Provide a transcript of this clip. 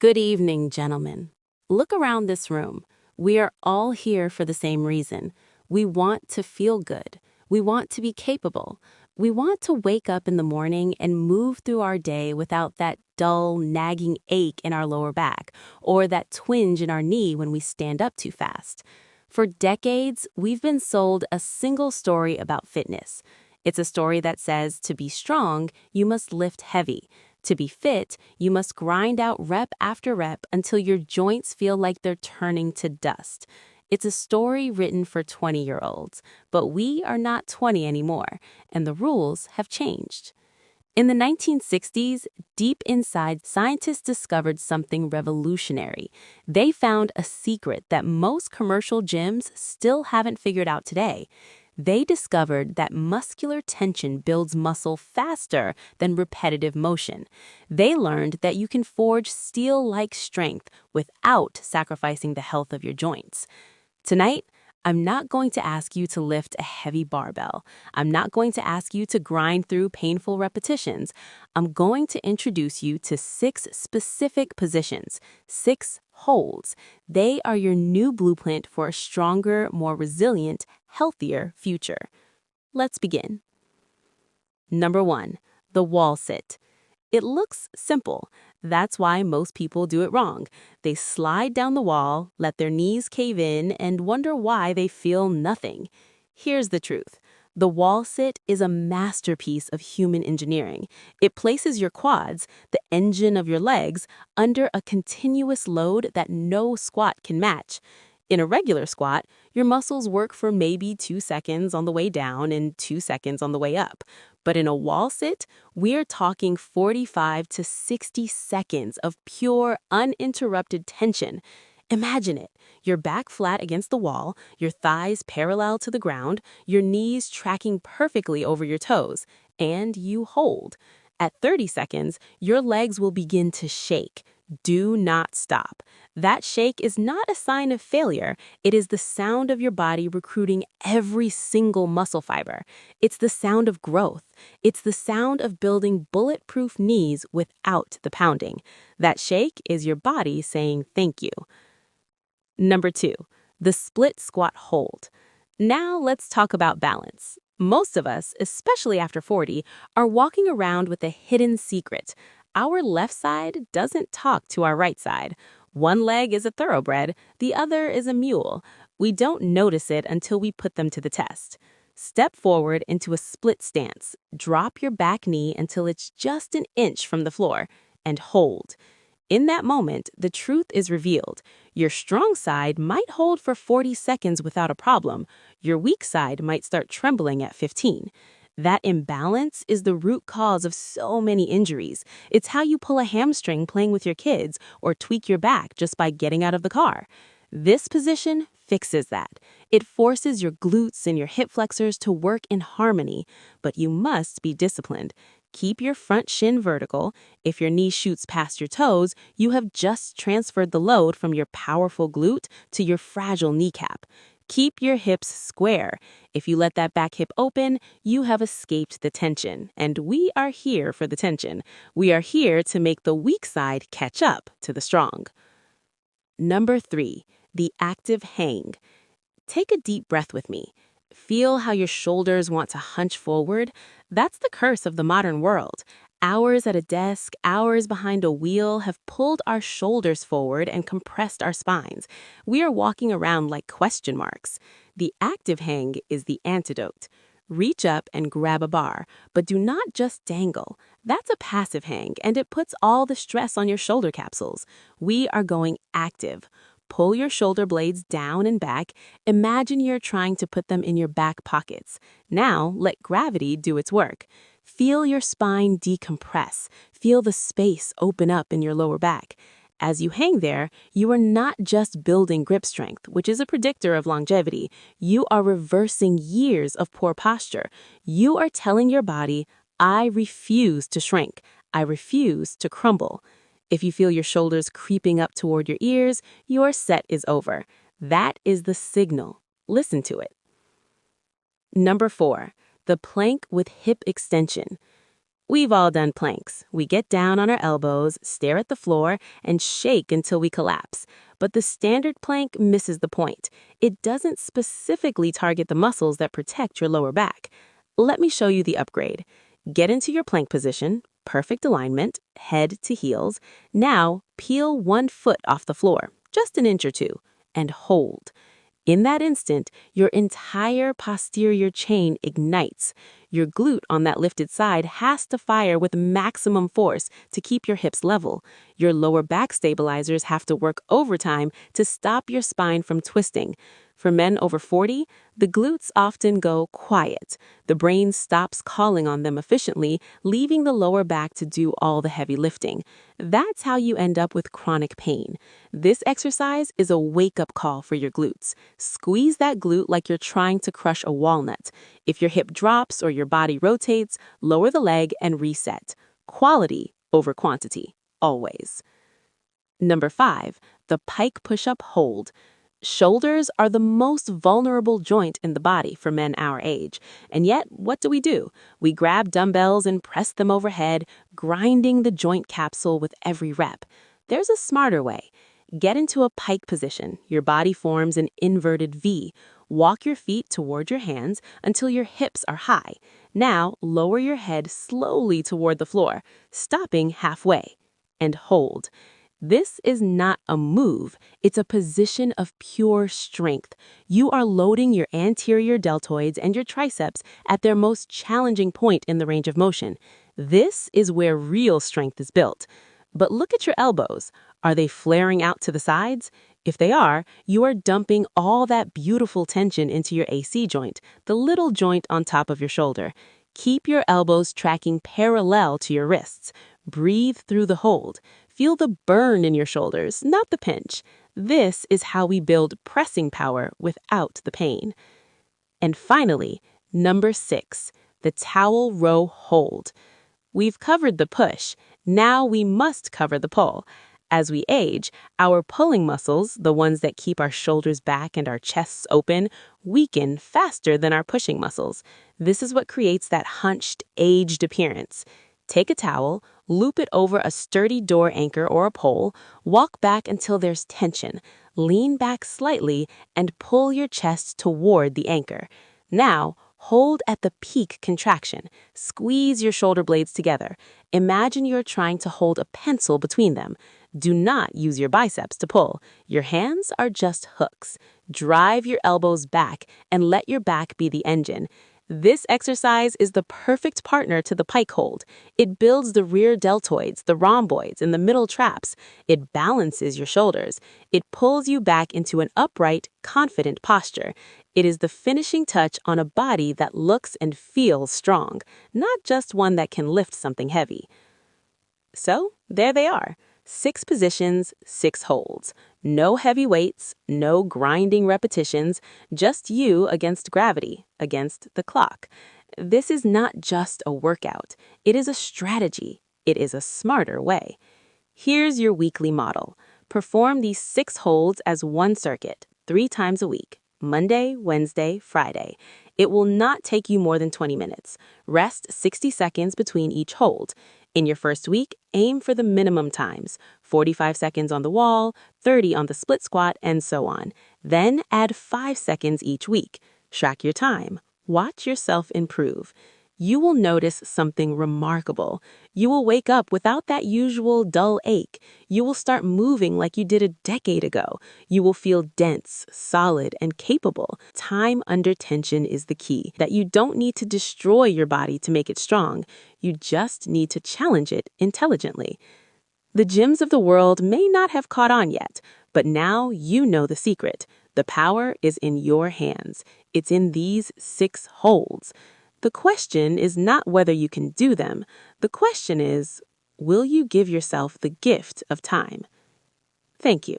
Good evening, gentlemen. Look around this room. We are all here for the same reason. We want to feel good. We want to be capable. We want to wake up in the morning and move through our day without that dull, nagging ache in our lower back or that twinge in our knee when we stand up too fast. For decades, we've been sold a single story about fitness. It's a story that says to be strong, you must lift heavy. To be fit, you must grind out rep after rep until your joints feel like they're turning to dust. It's a story written for 20-year-olds, but we are not 20 anymore, and the rules have changed. In the 1960s, deep inside, scientists discovered something revolutionary. They found a secret that most commercial gyms still haven't figured out today. They discovered that muscular tension builds muscle faster than repetitive motion. They learned that you can forge steel-like strength without sacrificing the health of your joints. Tonight, I'm not going to ask you to lift a heavy barbell. I'm not going to ask you to grind through painful repetitions. I'm going to introduce you to 6 specific positions, 6 holds. They are your new blueprint for a stronger, more resilient, healthier future. Let's begin. Number 1, the wall sit. It looks simple. That's why most people do it wrong. They slide down the wall, let their knees cave in, and wonder why they feel nothing. Here's the truth. The wall sit is a masterpiece of human engineering. It places your quads, the engine of your legs, under a continuous load that no squat can match. In a regular squat, your muscles work for maybe 2 seconds on the way down and 2 seconds on the way up. But in a wall sit, we're talking 45 to 60 seconds of pure, uninterrupted tension. Imagine it. Your back flat against the wall, your thighs parallel to the ground, your knees tracking perfectly over your toes, and you hold. At 30 seconds, your legs will begin to shake. Do not stop. That shake is not a sign of failure. It is the sound of your body recruiting every single muscle fiber. It's the sound of growth. It's the sound of building bulletproof knees without the pounding. That shake is your body saying thank you. Number 2, the split squat hold. Now let's talk about balance. Most of us, especially after 40, are walking around with a hidden secret. Our left side doesn't talk to our right side. One leg is a thoroughbred, the other is a mule. We don't notice it until we put them to the test. Step forward into a split stance. Drop your back knee until it's just an inch from the floor, and hold. In that moment, the truth is revealed. Your strong side might hold for 40 seconds without a problem. Your weak side might start trembling at 15. That imbalance is the root cause of so many injuries. It's how you pull a hamstring playing with your kids or tweak your back just by getting out of the car. This position fixes that. It forces your glutes and your hip flexors to work in harmony, but you must be disciplined. Keep your front shin vertical. If your knee shoots past your toes, you have just transferred the load from your powerful glute to your fragile kneecap. Keep your hips square. If you let that back hip open, you have escaped the tension. And we are here for the tension. We are here to make the weak side catch up to the strong. Number 3, the active hang. Take a deep breath with me. Feel how your shoulders want to hunch forward. That's the curse of the modern world. Hours at a desk, hours behind a wheel have pulled our shoulders forward and compressed our spines. We are walking around like question marks. The active hang is the antidote. Reach up and grab a bar, but do not just dangle. That's a passive hang, and it puts all the stress on your shoulder capsules. We are going active. Pull your shoulder blades down and back. Imagine you're trying to put them in your back pockets. Now, let gravity do its work. Feel your spine decompress. Feel the space open up in your lower back. As you hang there, you are not just building grip strength, which is a predictor of longevity. You are reversing years of poor posture. You are telling your body, I refuse to shrink. I refuse to crumble. If you feel your shoulders creeping up toward your ears, your set is over. That is the signal. Listen to it. Number 4, the plank with hip extension. We've all done planks. We get down on our elbows, stare at the floor, and shake until we collapse. But the standard plank misses the point. It doesn't specifically target the muscles that protect your lower back. Let me show you the upgrade. Get into your plank position, perfect alignment, head to heels. Now, peel 1 foot off the floor, just an inch or two, and hold. In that instant, your entire posterior chain ignites. Your glute on that lifted side has to fire with maximum force to keep your hips level. Your lower back stabilizers have to work overtime to stop your spine from twisting. For men over 40, the glutes often go quiet. The brain stops calling on them efficiently, leaving the lower back to do all the heavy lifting. That's how you end up with chronic pain. This exercise is a wake-up call for your glutes. Squeeze that glute like you're trying to crush a walnut. If your hip drops or your body rotates, lower the leg and reset. Quality over quantity, always. Number 5, the pike push-up hold. Shoulders are the most vulnerable joint in the body for men our age. And yet, what do? We grab dumbbells and press them overhead, grinding the joint capsule with every rep. There's a smarter way. Get into a pike position. Your body forms an inverted V. Walk your feet toward your hands until your hips are high. Now, lower your head slowly toward the floor, stopping halfway. And hold. This is not a move, it's a position of pure strength. You are loading your anterior deltoids and your triceps at their most challenging point in the range of motion. This is where real strength is built. But look at your elbows. Are they flaring out to the sides? If they are, you are dumping all that beautiful tension into your AC joint, the little joint on top of your shoulder. Keep your elbows tracking parallel to your wrists. Breathe through the hold. Feel the burn in your shoulders, not the pinch. This is how we build pressing power without the pain. And finally, number 6, the towel row hold. We've covered the push. Now we must cover the pull. As we age, our pulling muscles, the ones that keep our shoulders back and our chests open, weaken faster than our pushing muscles. This is what creates that hunched, aged appearance. Take a towel, loop it over a sturdy door anchor or a pole, walk back until there's tension, lean back slightly, and pull your chest toward the anchor. Now, hold at the peak contraction. Squeeze your shoulder blades together. Imagine you're trying to hold a pencil between them. Do not use your biceps to pull. Your hands are just hooks. Drive your elbows back and let your back be the engine. This exercise is the perfect partner to the pike hold. It builds the rear deltoids, the rhomboids, and the middle traps. It balances your shoulders. It pulls you back into an upright, confident posture. It is the finishing touch on a body that looks and feels strong, not just one that can lift something heavy. So, there they are. 6 positions, 6 holds. No heavy weights, no grinding repetitions, just you against gravity, against the clock. This is not just a workout. It is a strategy. It is a smarter way. Here's your weekly model. Perform these 6 holds as one circuit, 3 times a week. Monday, Wednesday, Friday. It will not take you more than 20 minutes. Rest 60 seconds between each hold. In your first week, aim for the minimum times, 45 seconds on the wall, 30 on the split squat, and so on. Then add 5 seconds each week. Track your time. Watch yourself improve. You will notice something remarkable. You will wake up without that usual dull ache. You will start moving like you did a decade ago. You will feel dense, solid, and capable. Time under tension is the key, that you don't need to destroy your body to make it strong. You just need to challenge it intelligently. The gyms of the world may not have caught on yet, but now you know the secret. The power is in your hands. It's in these 6 holds. The question is not whether you can do them. The question is, will you give yourself the gift of time? Thank you.